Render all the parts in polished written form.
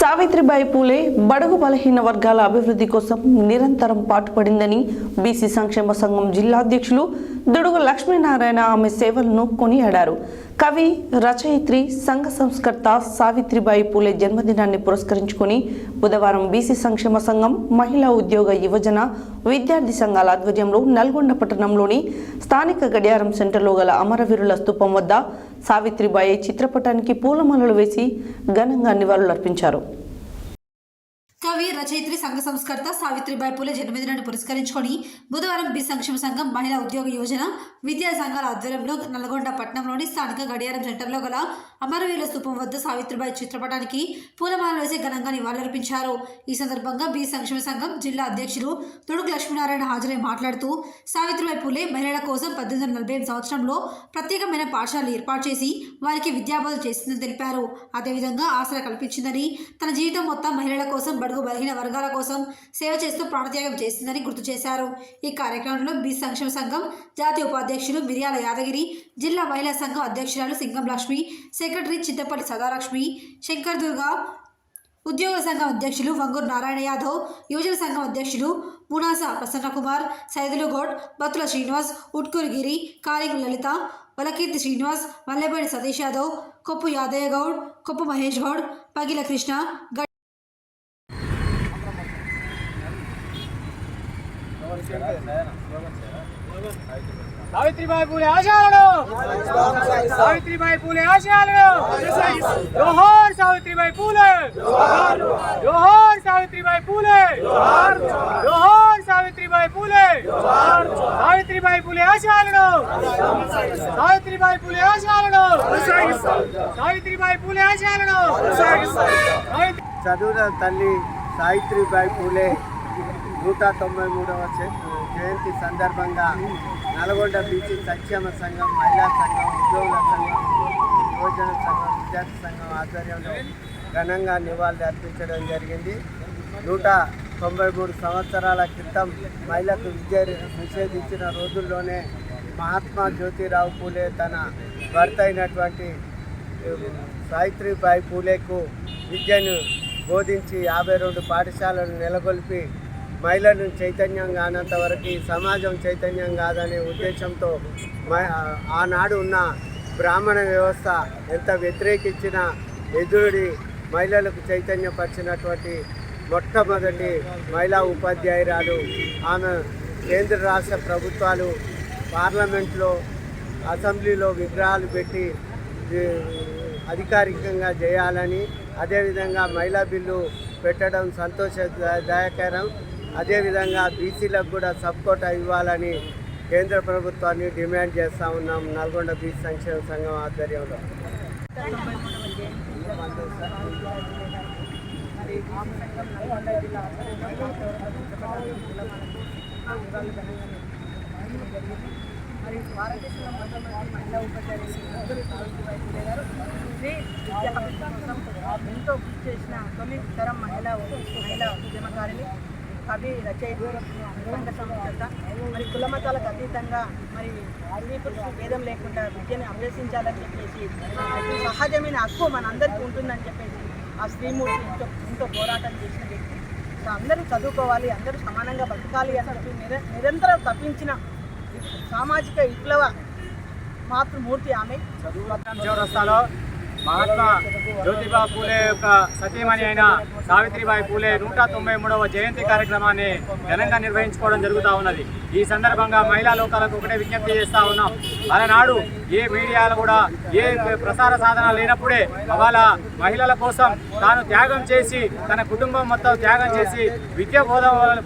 సావిత్రిబాయి పూలే బడుగు బలహీన వర్గాల అభివృద్ధి కోసం నిరంతరం పాటుపడిందని బీసీ సంక్షేమ సంఘం జిల్లా అధ్యక్షులు దుడుగు లక్ష్మీనారాయణ ఆమె సేవలను కొనియాడారు. కవి, రచయిత్రి, సంఘ సంస్కర్త సావిత్రిబాయి పూలే జన్మదినాన్ని పురస్కరించుకుని బుధవారం బీసీ సంక్షేమ సంఘం, మహిళా ఉద్యోగ, యువజన, విద్యార్థి సంఘాల ఆధ్వర్యంలో నల్గొండ పట్టణంలోని స్థానిక గడియారం సెంటర్లో గల అమరవీరుల స్తూపం వద్ద సావిత్రిబాయి చిత్రపటానికి పూలమాలలు వేసి ఘనంగా నివాళులర్పించారు. కవి, రచయిత్రి, సంఘ సంస్కర్త సావిత్రిబాయి పూలే జన్మదినాన్ని పురస్కరించుకొని బుధవారం బి సంక్షేమ సంఘం, మహిళా ఉద్యోగ, యోజన, విద్యా సంఘాల ఆధ్వర్యంలో నల్గొండ పట్టణంలోని స్థానిక గడియారం సెంటర్లో గల అమరవీరుల స్తూపం వద్ద సావిత్రిబాయి చిత్రపటానికి పూలమాలలు వేసి ఘనంగా నివాళులర్పించారు. ఈ సందర్భంగా బి సంక్షేమ సంఘం జిల్లా అధ్యక్షులు దుడుగు లక్ష్మీనారాయణ హాజరై మాట్లాడుతూ సావిత్రిబాయి పూలే మహిళల కోసం 1848 సంవత్సరంలో ప్రత్యేకమైన పాఠశాలలు ఏర్పాటు చేసి వారికి విద్యాబోధన చేసిందని తెలిపారు. అదేవిధంగా ఆసరా కల్పించిందని, తన జీవితం మొత్తం మహిళల కోసం, బడుగు బలహీన వర్గాల కోసం సేవ చేస్తూ ప్రాణత్యాగం చేసిందని గుర్తు చేశారు. ఈ కార్యక్రమంలో బి సంక్షేమ సంఘం జాతీయ ఉపాధ్యక్షులు మిర్యాల యాదగిరి, జిల్లా మహిళా సంఘం అధ్యక్షురాలు సింగం లక్ష్మి, సెక్రటరీ చింతపల్లి సదాలక్ష్మి, శంకర్ దుర్గా, ఉద్యోగ సంఘం అధ్యక్షులు వంగూరు నారాయణ యాదవ్, యువజన సంఘం అధ్యక్షులు మునాస ప్రసన్నకుమార్, సైదులు గౌడ్, బత్తుల శ్రీనివాస్, ఉట్కూరు గిరి, కారింగు లలిత, వలకీర్తి శ్రీనివాస్, మల్లెబడి సతీష్ యాదవ్, కొప్పు యాదయ్య గౌడ్, కొప్పు మహేష్ గౌడ్, పగిల కృష్ణ, సావిత్రిబాయి పూలే ఆశయాలను, సావిత్రిబాయి పూలే ఆశయాలను, జోహార్ సావిత్రిబాయి పూలే, జోహార్ సావిత్రిబాయి పూలే, జోహార్ సావిత్రిబాయి పూలే, సావిత్రిబాయి పూలే ఆశయాలను, సావిత్రిబాయి పూలే ఆశయాలను, సావిత్రిబాయి పూలే ఆశయాలను. చదువుల తల్లి సావిత్రిబాయి పూలే 193వ జయంతి సందర్భంగా నల్గొండ బీసీ సంక్షేమ సంఘం, మహిళా సంఘం, ఉద్యోగుల సంఘం, యువజన సంఘం, విద్యార్థి సంఘం ఆధ్వర్యంలో ఘనంగా నివాళులు అర్పించడం జరిగింది. 193 సంవత్సరాల క్రితం మహిళకు విద్య నిషేధించిన రోజుల్లోనే మహాత్మా జ్యోతిరావు పూలే తన భర్త అయినటువంటి సావిత్రిబాయి పూలేకు విద్యను బోధించి 52 పాఠశాలను నెలకొల్పి మహిళలను చైతన్యం కానంత వరకు సమాజం చైతన్యం కాదనే ఉద్దేశంతో ఆనాడు ఉన్న బ్రాహ్మణ వ్యవస్థ ఎంత వ్యతిరేకించినా ఎదురుడి మహిళలకు చైతన్యపరిచినటువంటి మొట్టమొదటి మహిళా ఉపాధ్యాయురాలు ఆమె. కేంద్ర రాష్ట్ర ప్రభుత్వాలు పార్లమెంట్లో, అసెంబ్లీలో విగ్రహాలు పెట్టి అధికారికంగా చేయాలని, అదేవిధంగా మహిళా బిల్లు పెట్టడం సంతోషదాయకరం. అదేవిధంగా బీసీలకు కూడా సబ్కోటా ఇవ్వాలని కేంద్ర ప్రభుత్వాన్ని డిమాండ్ చేస్తూ ఉన్నాం నల్గొండ బీసీ సంక్షేమ సంఘం ఆధ్వర్యంలో. మరి భారతదేశంలో మొట్టమొదటి మహిళా ఉపాధ్యాయులు సావిత్రిబాయి పూలే గారు విద్యా కోసం ఎంతో కృషి చేసిన తొలి తరం మహిళా ఉద్యమకారిణి, కవి, రచయిత, సంఘ సంస్కర్త. మరి కుల మతాలకు అతీతంగా మరి స్త్రీ పురుషులు భేదం లేకుండా విద్యను అభ్యసించాలని చెప్పేసి సహజమైన హక్కు మనందరికీ ఉంటుందని చెప్పేసి ఆ స్త్రీమూర్తి ఎంతో పోరాటం చేసిన వ్యక్తి. సో అందరూ చదువుకోవాలి, అందరూ సమానంగా బతకాలి అని నిరంతరం తప్పించిన సామాజిక విప్లవ మాతృమూర్తి ఆమె. చౌరస్తాలో మహాత్మా జ్యోతిబా పూలే యొక్క సతీమణి అయిన సావిత్రిబాయి పూలే 193వ జయంతి కార్యక్రమాన్ని ఘనంగా నిర్వహించుకోవడం జరుగుతూ ఉన్నది. ఈ సందర్భంగా మహిళా లోకాలకు ఒకటే విజ్ఞప్తి చేస్తూ ఉన్నాం. అలనాడు ఏ మీడియాలో కూడా ఏ ప్రసార సాధన లేనప్పుడే వాళ్ళ మహిళల కోసం తాను త్యాగం చేసి, తన కుటుంబం మొత్తం త్యాగం చేసి విద్యా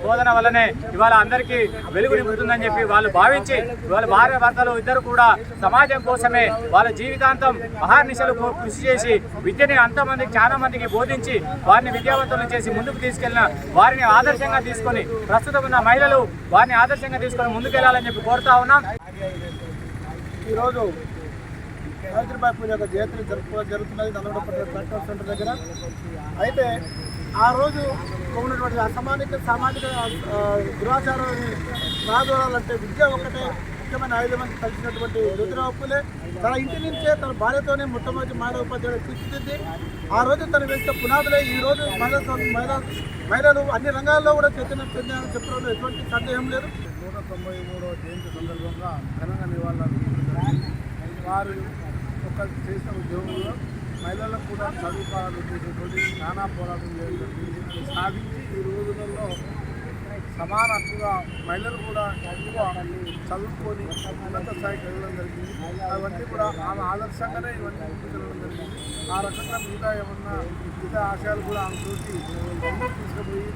బోధన వల్లనే ఇవాళ అందరికీ వెలుగు నింపుతుందని చెప్పి వాళ్ళు భావించి వాళ్ళ భార్య భర్తలు ఇద్దరు కూడా సమాజం కోసమే వాళ్ళ జీవితాంతం అహర్నిశలు కృషి చేసి విద్యని అంతమందికి, చాలా మందికి బోధించి వారిని విద్యావంతులను చేసి ముందుకు తీసుకెళ్లిన వారిని ఆదర్శంగా తీసుకొని ప్రస్తుతం ఉన్న మహిళలు వారిని ఆదర్శంగా తీసుకొని ముందుకెళ్లాలని చెప్పి కోరుతా ఉన్నాం. ఈరోజు సావిత్రిబాయి పూలే యొక్క జయంతిని జరుగుతున్నది నల్గొండ పట్టణ సెంటర్ దగ్గర. అయితే ఆ రోజు ఉన్నటువంటి సామాజిక దురాచారాన్ని పారదోలాలంటే విద్య ఒకటే ముఖ్యమైన 5 మంది కలిసినటువంటి జ్యోతిరావు పూలే తన ఇంటి నుంచే తన భార్యతోనే మొట్టమొదటి మహిళా ఉపాధ్యాయుడు తీర్చిదిద్ది ఆ రోజు తను వేసిన పునాదులే ఈ రోజు మహిళలు అన్ని రంగాల్లో కూడా చైతన్యం చెందారని చెప్పడంలో ఎటువంటి సందేహం లేదు. 193వ జయంతి సందర్భంగా ఘనంగా నివాళులర్పించడం వారు ఒక చేసిన ఉద్యోగంలో మహిళలకు కూడా చదువుకోవాలని ఉద్దేశంతో నానా పోరాటం చేయడం సాధించి ఈ రోజులలో సమాన హక్కుగా మహిళలు కూడా ఎక్కువ చదువుకొని ఉన్నత స్థాయికి వెళ్ళడం జరిగింది. అవన్నీ కూడా ఆమె ఆదర్శంగానే ఇవన్నీ ముందుకెళ్ళడం జరిగింది. ఆ రకంగా మిగతా ఏమన్నా మిగతా ఆశయాలు కూడా ఆమె చూసి తీసుకుపోయి